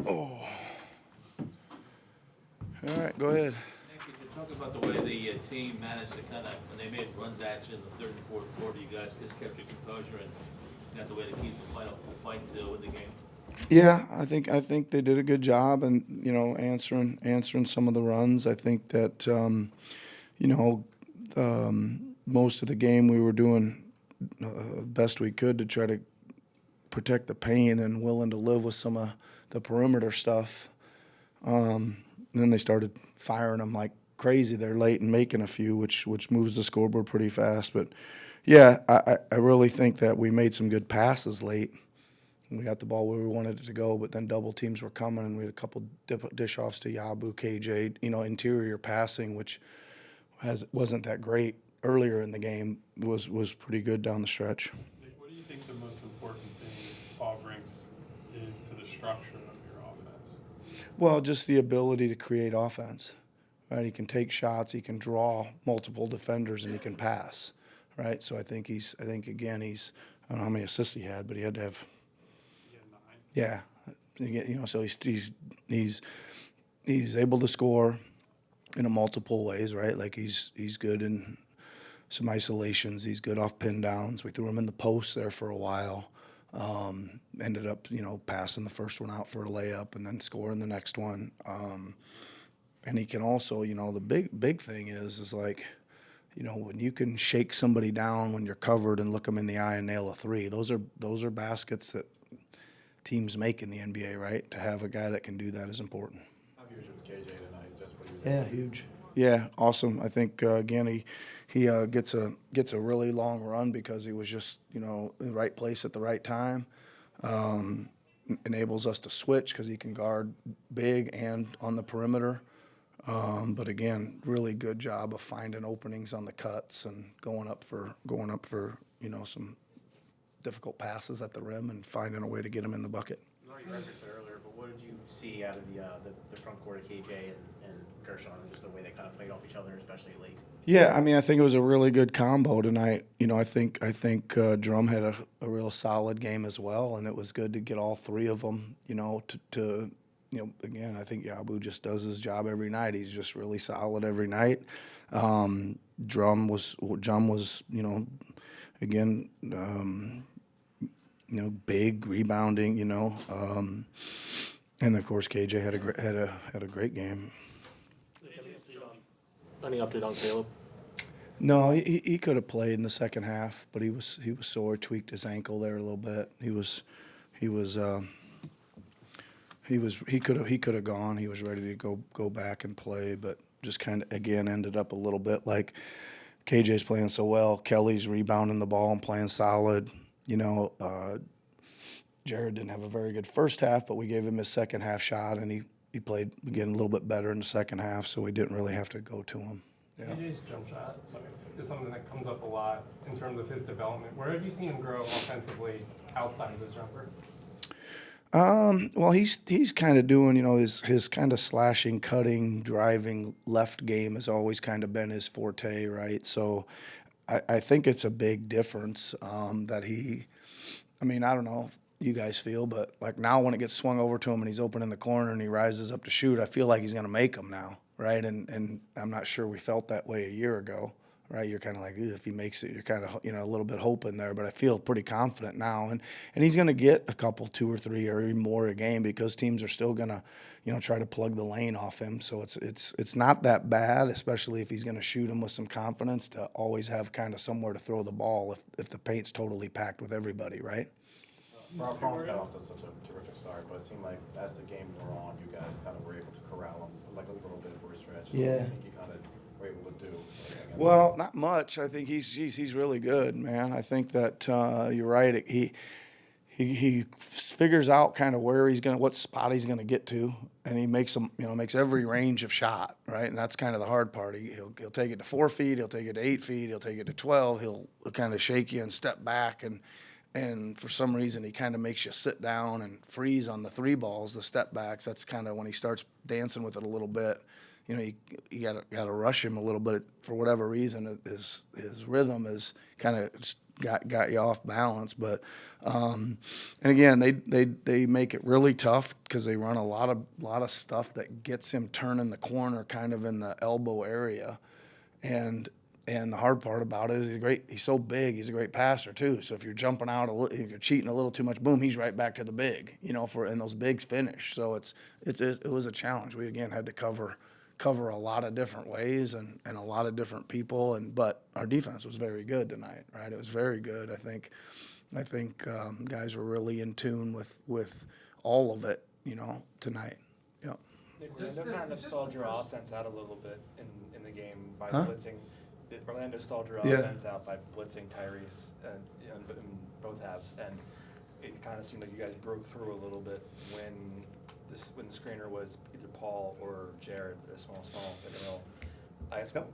Oh. All right, go ahead. Could you talk about the way the team managed to kind of, when they made runs at you in the third and fourth quarter, you guys just kept your composure and got the way to keep the fight to win the game? Yeah, I think they did a good job, and answering some of the runs. I think that you know most of the game we were doing best we could to try to protect the paint and willing to live with some of the perimeter stuff. And then they started firing them like crazy there late and making a few, which moves the scoreboard pretty fast. But yeah, I really think that we made some good passes late. We got the ball where we wanted it to go, but then double teams were coming, and we had a couple dish offs to Yabu, KJ. Interior passing, which wasn't that great earlier in the game, was pretty good down the stretch. Nick, what do you think the most important thing Paul brings is to the structure of your offense? Well, just the ability to create offense, right? He can take shots, he can draw multiple defenders, and he can pass, right? So I think again, I don't know how many assists he had, but he had to have. Yeah, so he's able to score in a multiple ways, right? Like he's good in some isolations. He's good off pin downs. We threw him in the post there for a while. Ended up, passing the first one out for a layup and then scoring the next one. And he can also, the big thing is like, when you can shake somebody down when you're covered and look them in the eye and nail a three. Those are baskets that teams make in the NBA, right? To have a guy that can do that is important. How huge was KJ tonight? Just what he was Yeah, huge. Yeah, awesome. I think again he gets a really long run because he was just in the right place at the right time. Enables us to switch because he can guard big and on the perimeter. But again, really good job of finding openings on the cuts and going up for some difficult passes at the rim and finding a way to get him in the bucket. You already referenced it earlier, but what did you see out of the front court of KJ and Gershon, and just the way they kind of played off each other, especially late? Yeah, I think it was a really good combo tonight. I think Drum had a real solid game as well, and it was good to get all three of them. Again, I think Yabu just does his job every night. He's just really solid every night. Drum was again. Big rebounding, and of course KJ had a great game. Any update on Caleb? No, he could have played in the second half, but he was sore, tweaked his ankle there a little bit. He could have gone. He was ready to go back and play, but just kind of again ended up a little bit like KJ's playing so well. Kelly's rebounding the ball and playing solid. Jared didn't have a very good first half, but we gave him his second half shot, and he played again a little bit better in the second half, so we didn't really have to go to him. Yeah. KJ's jump shot is something that comes up a lot in terms of his development. Where have you seen him grow offensively outside of the jumper? Well, he's kind of doing, his kind of slashing, cutting, driving left game has always kind of been his forte, right? So I think it's a big difference that I don't know if you guys feel, but like now when it gets swung over to him and he's open in the corner and he rises up to shoot, I feel like he's going to make them now, right? And I'm not sure we felt that way a year ago, right? You're kind of like, if he makes it, you're kind of, a little bit hoping there, but I feel pretty confident now. And he's going to get a couple, 2 or 3 or even more a game because teams are still going to, try to plug the lane off him. So it's not that bad, especially if he's going to shoot him with some confidence, to always have kind of somewhere to throw the ball if the paint's totally packed with everybody, right? Franz got off to such a terrific start, but it seemed like as the game wore on, you guys kind of were able to corral him like a little bit for a stretch. Yeah. What do you think you kind of were able to do? Well, not much. I think he's really good, man. I think that you're right. He figures out kind of what spot he's gonna get to, and he makes every range of shot, right? And that's kind of the hard part. He'll take it to 4 feet, he'll take it to 8 feet, he'll take it to 12. He'll kind of shake you and step back, and for some reason he kind of makes you sit down and freeze on the 3 balls, the step backs. That's kind of when he starts dancing with it a little bit. You got to rush him a little bit for whatever reason. His rhythm is kind of got you off balance. But and again, they make it really tough because they run a lot of stuff that gets him turning the corner, kind of in the elbow area, and the hard part about it is he's so big. He's a great passer too. So if you're jumping out if you're cheating a little too much, boom, he's right back to the big. And those bigs finish. So it was a challenge. We again had to cover a lot of different ways and a lot of different people. But our defense was very good tonight, right? It was very good. I think guys were really in tune with all of it, tonight. Yep. Orlando kind of stalled your offense out a little bit in the game by Huh? blitzing. Orlando stalled your Yeah. offense out by blitzing Tyrese in both halves, and it kind of seemed like you guys broke through a little bit when the screener was either Paul or Jared, a small pick and roll. I guess Yep.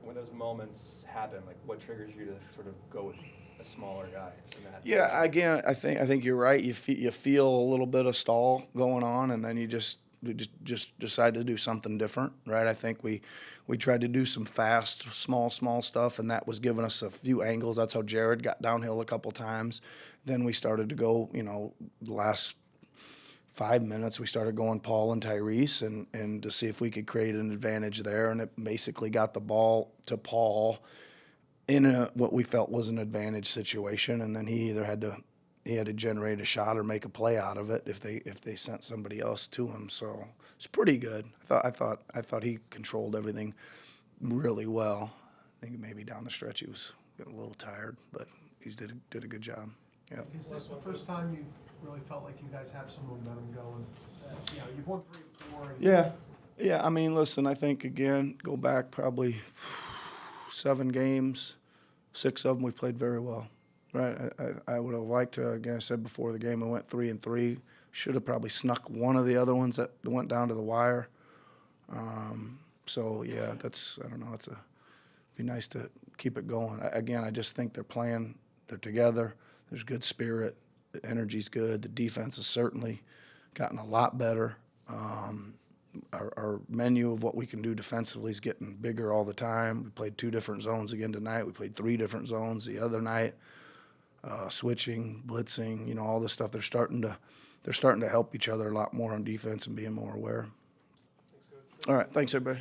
when those moments happen, like what triggers you to sort of go with a smaller guy in that? Yeah, again, I think you're right. You feel a little bit of stall going on, and then you just decide to do something different, right? I think we tried to do some fast, small stuff, and that was giving us a few angles. That's how Jared got downhill a couple times. Then we started to go, the last 5 minutes, we started going Paul and Tyrese and to see if we could create an advantage there, and it basically got the ball to Paul in what we felt was an advantage situation, and then he either had to generate a shot or make a play out of it if they sent somebody else to him. So it's pretty good. I thought he controlled everything really well. I think maybe down the stretch he was getting a little tired, but he did a good job. Yeah. Is this the first time you really felt like you guys have some momentum going? You've won 3 or 4. And Yeah. I mean, listen. I think again, go back probably 7 games, 6 of them we played very well. Right. I would have liked to. Again, I said before the game, we went 3-3. Should have probably snuck one of the other ones that went down to the wire. So yeah, I don't know. Be nice to keep it going. Again, I just think they're playing. They're together. There's good spirit. The energy's good. The defense has certainly gotten a lot better. Our menu of what we can do defensively is getting bigger all the time. We played 2 different zones again tonight. We played 3 different zones the other night. Switching, blitzing, all this stuff. They're starting to help each other a lot more on defense and being more aware. All right, thanks everybody.